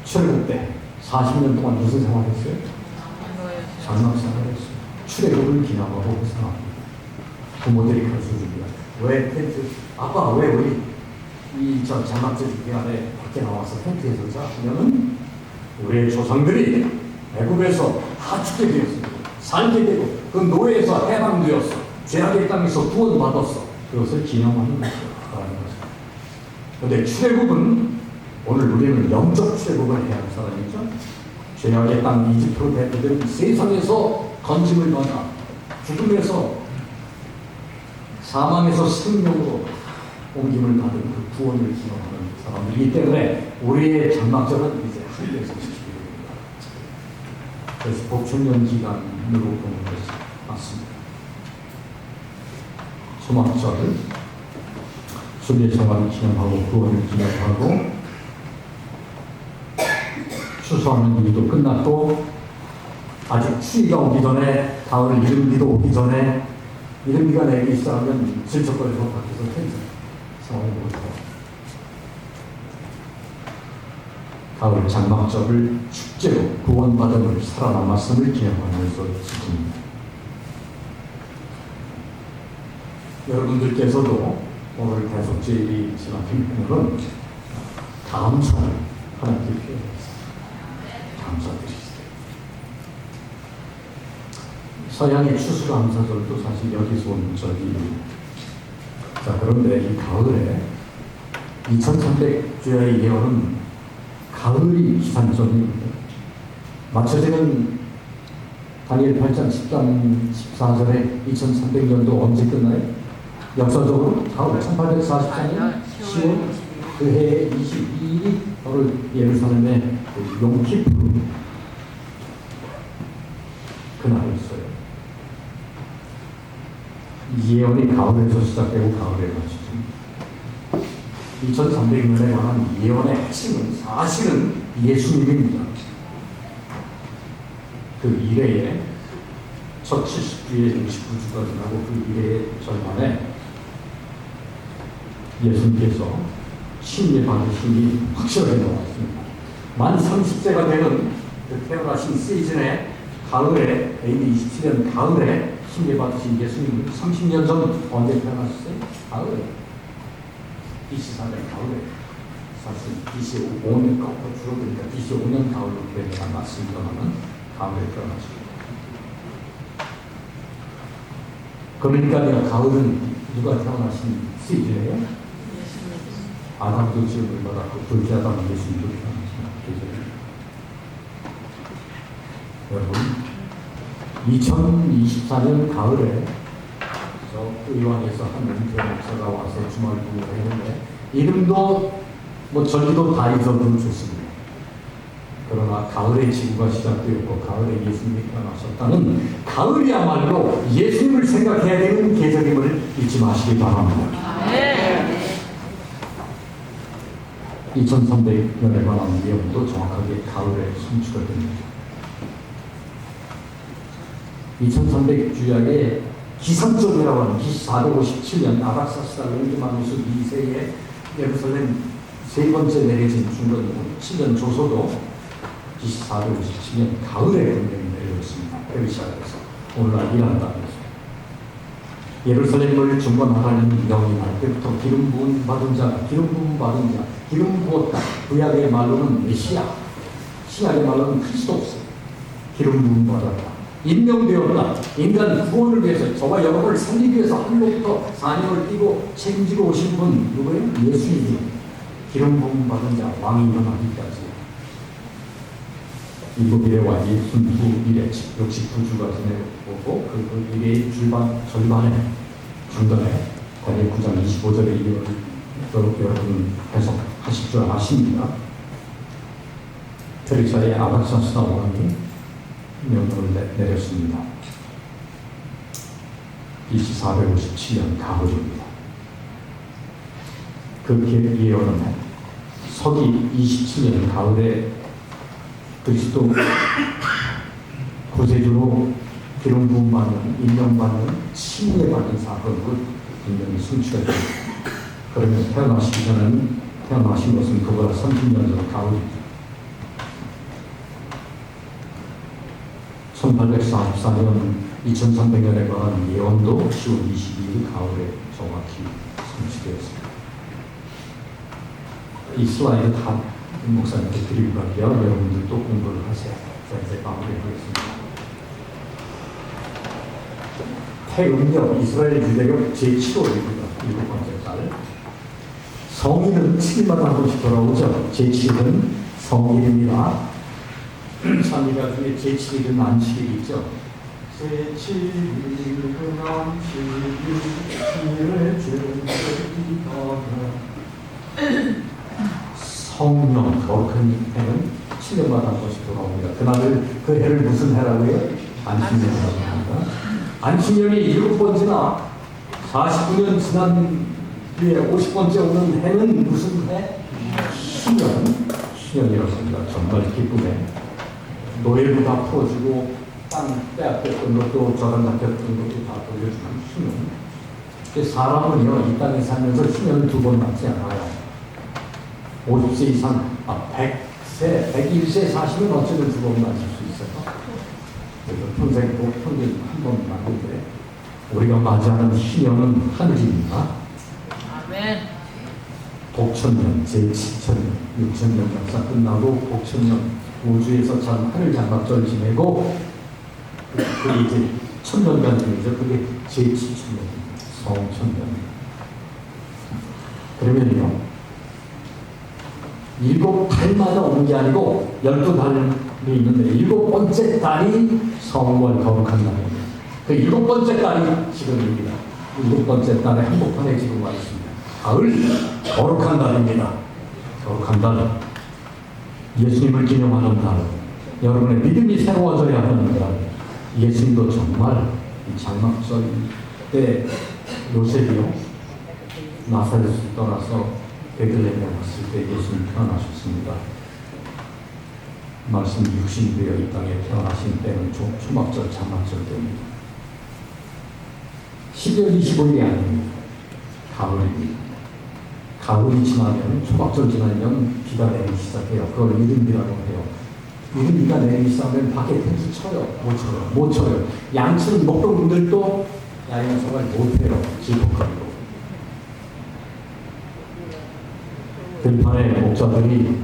S1: 출애굽 때 40년 동안 무슨 생활했어요? 장막 생활했어요. 출애굽을 기념하고 생활합니다. 부모들이 가르쳐줍니다. 왜 텐트? 아빠 왜 우리 이저 장막절 기간에 밖에 나와서 텐트에서 자? 하면은 우리의 조상들이 애굽에서 다 죽게 되었습니다. 살게 되고 그 노예에서 해방되었어. 죄악의 땅에서 구원받았어. 그것을 기념하는 것이라는 것입니다. 그런데 출애굽은 오늘 우리는 영적 출애굽을 해야 할 사람이죠. 죄악의 땅 이집트로 대표된 세상에서 건짐을 받아 죽음에서 사망에서 생명으로 옮김을 받은 그 구원을 기념하는 사람이기 때문에 우리의 장막절은 이제 하늘에서 지키게 됩니다. 그래서 복충년 기간으로 보는 것이 맞습니다. 소막절을 순례 생활을 기념하고 구원을 기념하고 추수하는 일도 끝났고 아직 추위가 오기 전에 가을 이른비도 오기 전에 이른비가 내리기 시작하면 질척거려서 밖에서 텐트 생활을 못해요. 가을 장막절을 축제로 구원받음을 살아남았음을 기념하면서 지킵니다. 여러분들께서도 오늘 대속제일이 지나면 감사를 하나님께 표현했습니다. 감사드리세요. 서양의 추수감사절도 사실 여기서 온 절기입니다. 자, 그런데 이 가을에 2300주야의 예언은 가을이 기산점입니다. 마쳐지는 다니엘 8장 13, 14절에 2300년도 언제 끝나요? 역사적으로 가을 1844년 10월 그 해의 22일이 바로 예루살렘의 용키푸 그날이었어요. 이 예언이 가을에서 시작되고 가을에 마치죠. 2300년에 관한 예언의 핵심은 사실은 예수님입니다. 그 이래에 첫 70주에 69주가 지나고 그 이래의 절반에 예수님께서 심리 받으심이 확실하게 나왔습니다. 만 30세가 되는 그 태어나신 시즌에 가을에 AD 27년 가을에 심리 받으신 예수님은 30년 전 언제 태어나셨어요? 가을에 BC 4년 가을에 사실 BC 5년 거꾸로 줄어드니까 BC 5년 가을로 기회가 맞습니다만 가을에 태어나십니다. 그러니까 내가 가을은 누가 태어나신 시즌이에요? 아담도 지음을 받았고 둘째 아담 예수님도 태어나신 계절입니다. 여러분 2024년 가을에 저 의왕에서 한 은퇴 목사가 와서 주말 부부를 했는데 이름도 뭐 전기도 다 잊어도 좋습니다. 그러나 가을에 지구가 시작되었고 가을에 예수님이 태어나셨다는 가을이야말로 예수님을 생각해야 되는 계절임을 잊지 마시기 바랍니다. 네. 2300년에 관한 예언도 정확하게 가을에 성취가 됩니다. 2300주야의 기산점이라고 하는 BC 457년 아닥사스다 롱드마누스 2세의 예루살렘 세 번째 내려진 중건 7년 조서도 BC 457년 가을에 분명히 내려졌습니다. 페르시아에서 오늘날 이란 땅에서 예루살렘을 중건하라는 명이 날 때부터 기름 부음 받은 자, 기름 부었다. 구약의 말로는 메시아, 신약의 말로는 크리스토스, 기름 부음 받았다. 임명되었다. 인간 구원을 위해서 저와 여러분을 살리기 위해서 하늘로부터 사명을 띠고 책임지고 오신 분 누구예요? 예수님이 기름 부음 받은 자 왕이 일어나기까지 일곱 일에와 62일에 69주가 지내고 그 일의 절반에 중간에 다니엘 9장 25절에 여러분 해석하실 줄 아십니다. 페르시아의 아닥사스다 왕이 명령을 내렸습니다. BC 457년 가을입니다. 그 예언은 서기 27년 가을에 그리스도 구세주로 기름 부음받는, 임명받는, 칭례받는 사건으로 분명히 성취가 됩니다. 그러면 태어나시기 전에는, 태어나신 것은 그보다 30년 전 가을입니다. 1844년 2300년에 관한 예언도 10월 22일 가을에 정확히 성취되었습니다. 이 슬라이드 다 목사님께 드리고 갈게요. 여러분들도 공부를 하세요. 자, 이제 마무리하겠습니다. 태음력 이스라엘 유대력 제7호입니다. 7번째 달. 성일은 7일마다 한 번씩 돌아오죠. 제7일은 성일입니다. 3일 중에 제7일은 안식일이죠. 제7일은 안식일을 준비하며 성령 거룩한 해는 7년마다 한 번씩 돌아옵니다. 그날을 그 해를 무슨 해라고요? 안식년이라고 합니다. 안식년이 7번째나 49년 지난 뒤에 50번째 오는 해는 무슨 해? 신년이라고 합니다. 정말 기쁨에 노예도 다 풀어주고 땅 빼앗겼던 것도 저당 잡혔던 것도 다 돌려주는 신년. 사람은요 이 땅에 살면서 신년을 2번 맞지 않아요. 50세 이상, 100세, 101세 사시면 어쩌면 2번 맞을 수 있어요. 그래서 평생 평균 한 번 맞는데 우리가 맞이하는 신년은 하늘입니다.
S2: 아멘.
S1: 복천년, 제7천년, 6천년 역사 끝나고 복천년 우주에서 참 하늘 장막절 지내고 그게 이제 천년간 중이죠. 그게 제7천년, 성천년. 그러면요 7달마다 오는 게 아니고 12달이 있는데 7번째 달이 성월 거룩한 날입니다. 그 7번째 달이 지금입니다. 7번째 달에 한복판에 지금 와 있습니다. 가을 거룩한 달입니다. 거룩한 달. 예수님을 기념하는 달. 여러분의 믿음이 새로워져야 하는 달. 예수님도 정말 이 장막절 때 요셉이요 나사렛을 떠나서 베들레헴에 왔을 때 예수님 태어나셨습니다. 말씀이 육신되어 이 땅에 태어나신 때는 초막절, 장막절 때입니다. 12월 25일이 아닙니다. 가을입니다. 가을이 지나면, 초막절 지나면 비가 내리기 시작해요. 그걸 이른비라고 해요. 이른비가 내리기 시작하면 밖에 텐트 쳐요. 못 쳐요. 양치는 목동분들도 야외 생활 못해요. 지독하고. 들판의 목자들이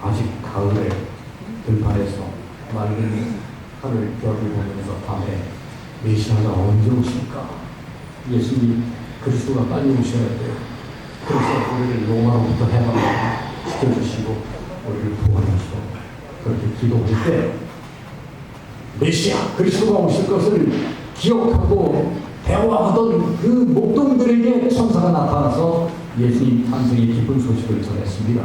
S1: 아직 가을에 들판에서 맑은 하늘 별을 보면서 밤에 메시아가 언제 오실까? 예수님 그리스도가 빨리 오셔야 돼요. 그래서 우리를 로마로부터 해방을 시켜주시고 우리를 구원하시고 그렇게 기도할 때 메시아 그리스도가 오실 것을 기억하고 대화하던 그 목동들에게 천사가 나타나서 예수님 탄생의 기쁜 소식을 전했습니다.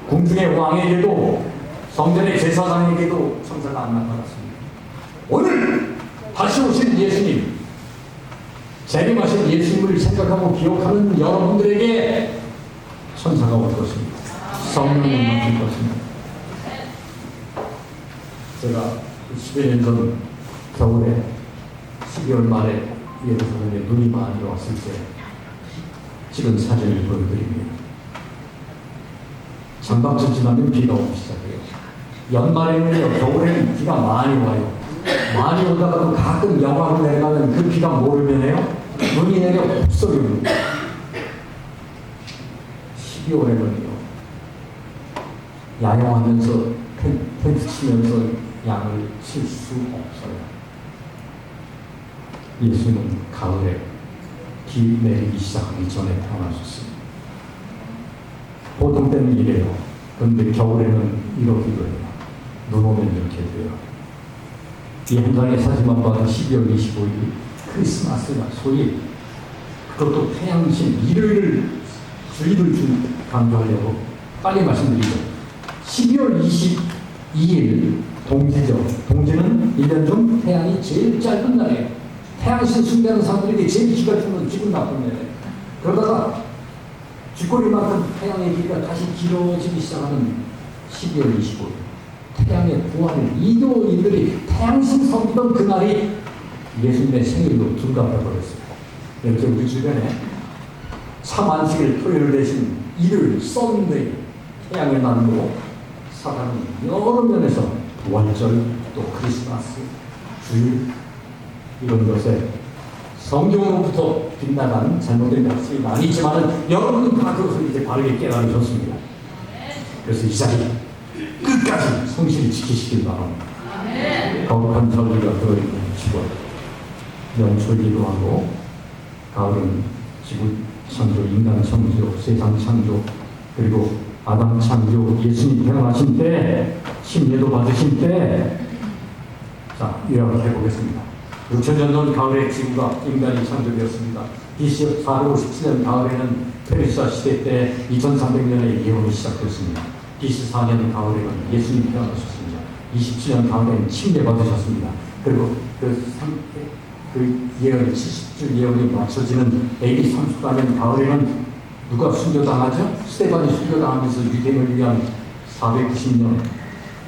S1: 궁중의 왕에게도 성전의 제사장에게도 천사가 안 나타났습니다. 오늘 다시 오신 예수님, 재림하신 예수님을 생각하고 기억하는 여러분들에게 천사가 올 것입니다. 성령이 맡길 것입니다. 제가 10여 년 전 겨울에 12월 말에 예루살렘에 눈이 많이 왔을 때 찍은 사진을 보여드립니다. 장박절 지나면 비가 오기 시작해요. 연말에는요, 겨울에는 비가 많이 와요. 많이 오다가도 가끔 영하로 내려가면 그 비가 뭐를 해요? 눈이 내려 곱석이 옵니다. 12월에는요, 야영하면서 텐트 치면서 양을 칠 수 없어요. 예수는 가을에 비 내리기 시작하기 전에 태어나셨습니다. 보통 때는 이래요. 그런데 겨울에는 이러기도 해요. 눈 오면 이렇게 돼요. 이 한 장의 사진만 봐도 12월 25일 크리스마스가 소위 그것도 태양신 일요일을 주일을 강조하려고 빨리 말씀드리죠. 12월 22일 동지죠. 동지는 1년 중 태양이 제일 짧은 날이에요. 태양신 숭배하는 사람들에게 제일 기분 나쁜 날이에요. 그러다가 쥐꼬리만큼 태양의 길이가 다시 길어지기 시작하는 12월 25일 태양의 부활을 이교인들이 태양신 섬기던 그날이 예수님의 생일로 둔갑해버렸어요. 이렇게 우리 주변에 참 안식일 토요일 대신 일요일 썬데이 태양을 나누고 사람이 여러 면에서 부활절 또 크리스마스 주일 이런 것에 성경으로부터 빗나간 잘못된 말씀이 많이 있지만 여러분은 다 그것을 이제 바르게 깨달으셨습니다. 그래서 이 자리 끝까지 성실히 지키시길 바랍니다. 거룩한 절기가 들어있는 10월 명철기도 하고 가을은 지구 창조, 인간 창조, 세상 창조 그리고 아담 창조, 예수님 태어나신 때 침례도 받으신 때 자, 요약해 보겠습니다. 6천년 전 가을에 지구가 인간이 창조되었습니다. BC 457년 가을에는 페르시아 시대 때 2300년의 예언이 시작됐습니다. BC 4년 가을에는 예수님 태어나셨습니다. 27년 가을에는 침례 받으셨습니다. 그리고 그 예언이 70주 예언이 맞춰지는 AD 34년 가을에는 누가 순교당하죠? 스테반이 순교당하면서 유대인을 위한 490년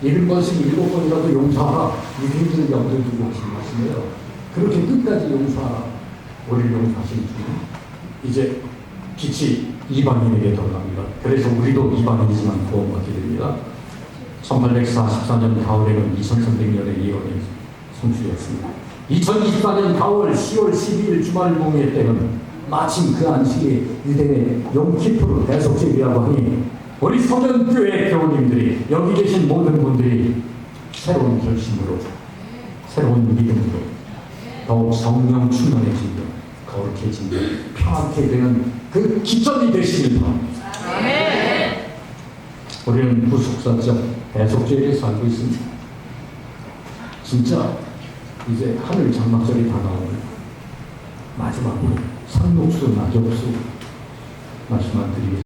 S1: 70번씩 7번이라도 용서하라. 유대인들을 염두에 두고 하신 말씀이에요. 그렇게 끝까지 용서하라. 우리를 용서하신 주님 이제 빛이 이방인에게 돌아갑니다. 그래서 우리도 이방인이지만 구원받게 됩니다. 1844년 가을에는 2300년의 예언이 성취되었습니다. 2024년 가을 10월 12일 주말 공예 때는 마침 그 안식이 유대의 용키프르 대속절이라고 하니 우리 서면교회 교우님들이 여기 계신 모든 분들이 새로운 결심으로 새로운 믿음으로 더욱 성령 충만해지며 거룩해지며 평안케 되는 그 기점이 되시길 바랍니다. 우리는 구속사적 대속죄에 살고 있습니다. 진짜 이제 하늘 장막절이 다가오는 마지막으로 상록수 낙엽수 말씀만 드리겠습니다.